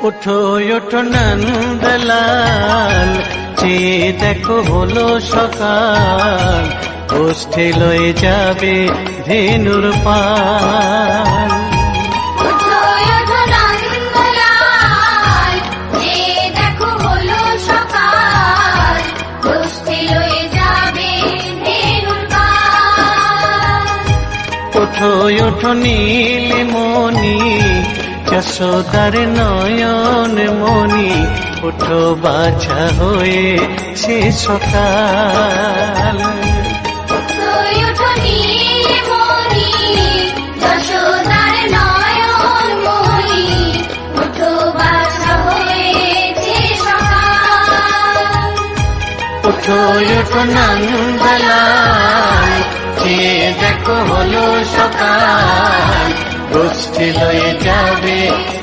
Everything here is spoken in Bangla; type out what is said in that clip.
ওঠো ওঠো নন্দলাল, চেয়ে দেখো হলো সকাল, গোষ্ঠী লয়ে যাবে ধেনুর পাল। ওঠো ওঠো নন্দলাল, চেয়ে দেখো হলো সকাল, গোষ্ঠী লয়ে যাবে ধেনুর পাল। ওঠো ওঠো নীলমণি, যশোদার নয়ন মণি, ওঠো বাছা হয়েছে সকাল। ওঠো ওঠো নীলমণি, যশোদার নয়ন মণি, ওঠো বাছা হয়েছে সকাল। ওঠো ওঠো নন্দলাল, চেয়ে দেখো হলো সকাল, গোষ্ঠী লয়ে যাবে